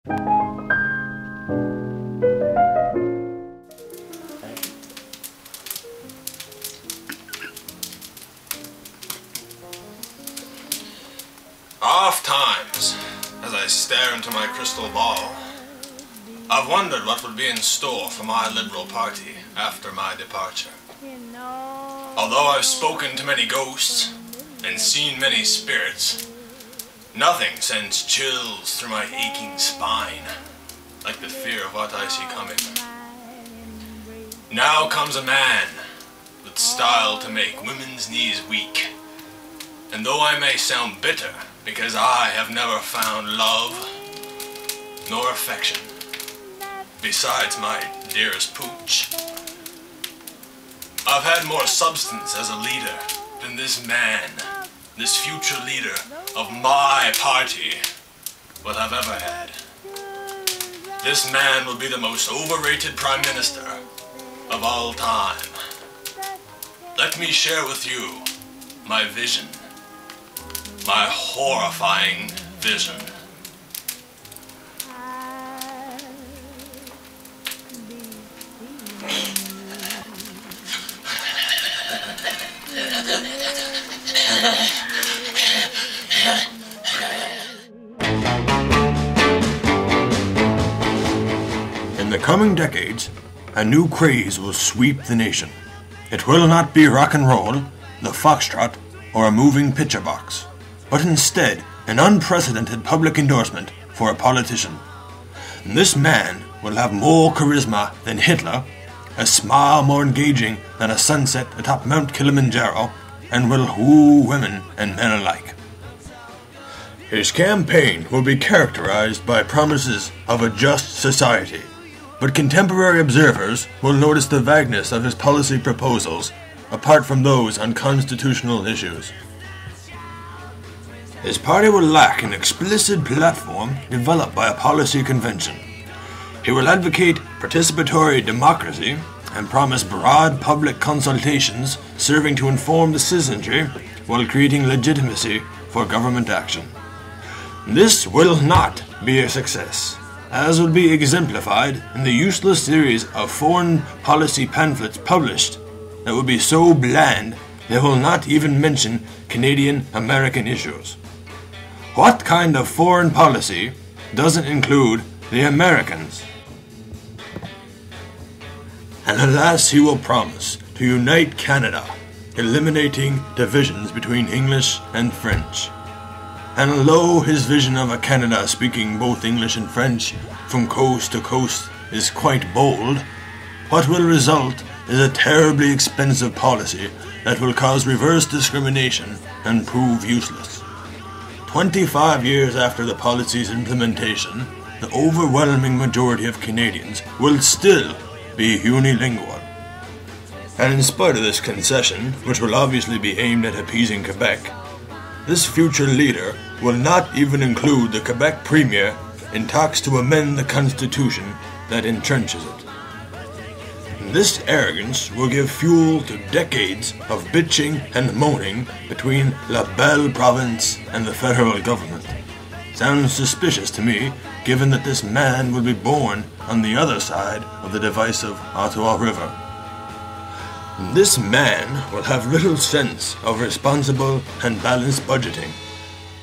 Oft times, as I stare into my crystal ball, I've wondered what would be in store for my Liberal Party after my departure. Although I've spoken to many ghosts and seen many spirits, nothing sends chills through my aching spine like the fear of what I see coming. Now comes a man with style to make women's knees weak, and though I may sound bitter because I have never found love nor affection besides my dearest pooch, I've had more substance as a leader than this man, this future leader of my party, will have ever had. This man will be the most overrated Prime Minister of all time. Let me share with you my vision, my horrifying vision. In the coming decades, a new craze will sweep the nation. It will not be rock and roll, the foxtrot, or a moving picture box, but instead an unprecedented public endorsement for a politician. And this man will have more charisma than Hitler, a smile more engaging than a sunset atop Mount Kilimanjaro, and will woo women and men alike. His campaign will be characterized by promises of a just society, but contemporary observers will notice the vagueness of his policy proposals, apart from those on constitutional issues. His party will lack an explicit platform developed by a policy convention. He will advocate participatory democracy and promise broad public consultations serving to inform the citizenry while creating legitimacy for government action. This will not be a success, as will be exemplified in the useless series of foreign policy pamphlets published that will be so bland they will not even mention Canadian-American issues. What kind of foreign policy doesn't include the Americans? And alas, he will promise to unite Canada, eliminating divisions between English and French. And although his vision of a Canada speaking both English and French from coast to coast is quite bold, what will result is a terribly expensive policy that will cause reverse discrimination and prove useless. 25 years after the policy's implementation, the overwhelming majority of Canadians will still be unilingual. And in spite of this concession, which will obviously be aimed at appeasing Quebec, this future leader will not even include the Quebec Premier in talks to amend the Constitution that entrenches it. This arrogance will give fuel to decades of bitching and moaning between La Belle Province and the federal government. Sounds suspicious to me, given that this man will be born on the other side of the divisive Ottawa River. This man will have little sense of responsible and balanced budgeting.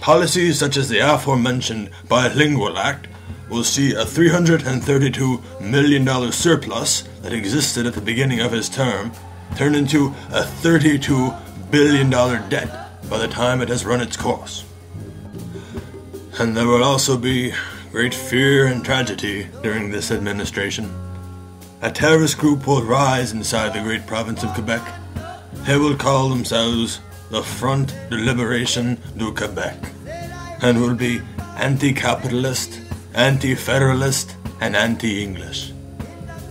Policies such as the aforementioned Bilingual Act will see a $332 million surplus that existed at the beginning of his term turn into a $32 billion debt by the time it has run its course. And there will also be great fear and tragedy during this administration. A terrorist group will rise inside the great province of Quebec. They will call themselves the Front de Liberation du Quebec, and will be anti-capitalist, anti-federalist, and anti-English.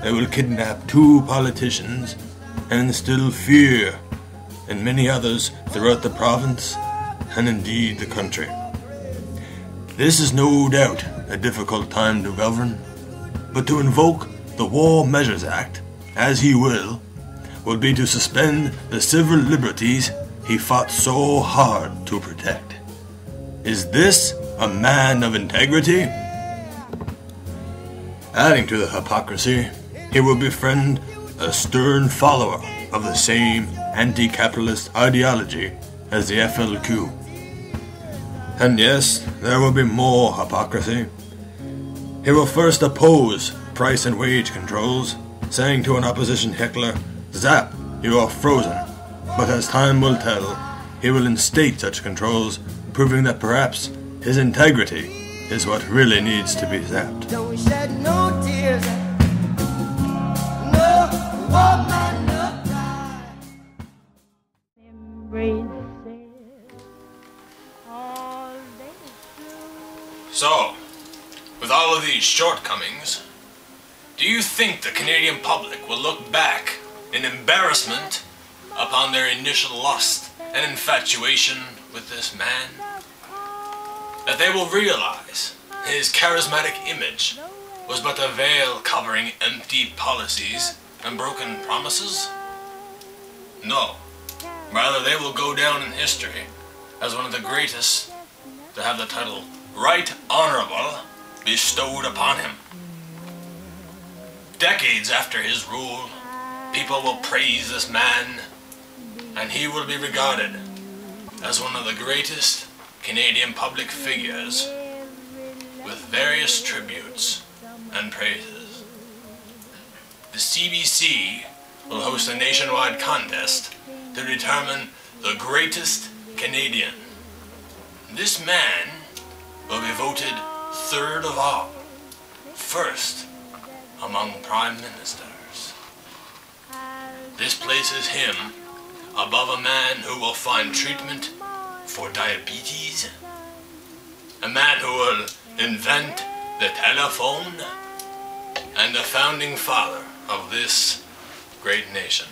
They will kidnap 2 politicians and instill fear in many others throughout the province and indeed the country. This is no doubt a difficult time to govern, but to invoke the War Measures Act, as he will be to suspend the civil liberties he fought so hard to protect. Is this a man of integrity? Adding to the hypocrisy, he will befriend a stern follower of the same anti-capitalist ideology as the FLQ. And yes, there will be more hypocrisy. He will first oppose price and wage controls, saying to an opposition heckler, "Zap, you are frozen." But as time will tell, he will instate such controls, proving that perhaps his integrity is what really needs to be zapped. Don't shed no tears, no woman, no cry. So, with all of these shortcomings, do you think the Canadian public will look back in embarrassment upon their initial lust and infatuation with this man? That they will realize his charismatic image was but a veil covering empty policies and broken promises? No. Rather, they will go down in history as one of the greatest to have the title Right Honorable bestowed upon him. Decades after his rule, people will praise this man, and he will be regarded as one of the greatest Canadian public figures, with various tributes and praises. The CBC will host a nationwide contest to determine the greatest Canadian. This man will be voted third of all, first among prime ministers. This places him above a man who will find treatment for diabetes, a man who will invent the telephone, and the founding father of this great nation.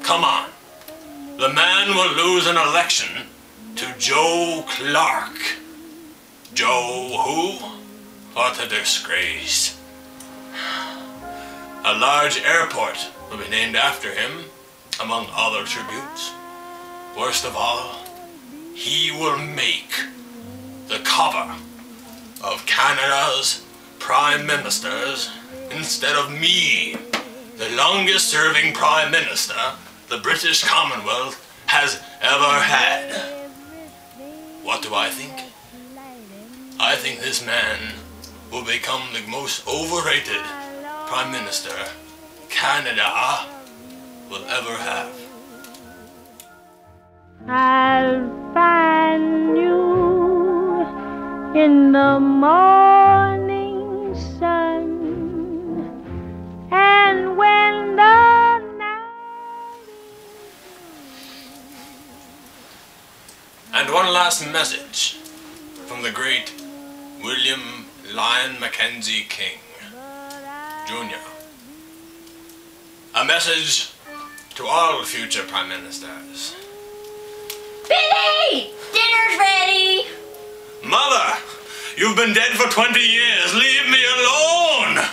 Come on, the man will lose an election to Joe Clark. Joe who? What a disgrace. A large airport will be named after him, among other tributes. Worst of all, he will make the cover of Canada's Prime Ministers instead of me, the longest serving Prime Minister the British Commonwealth has ever had. What do I think? I think this man will become the most overrated Prime Minister Canada will ever have. I'll find you in the morning sun, and when the night... And one last message from the great William Lyon Mackenzie King, Jr. A message to all future Prime Ministers. Billy! Dinner's ready! Mother! You've been dead for 20 years! Leave me alone!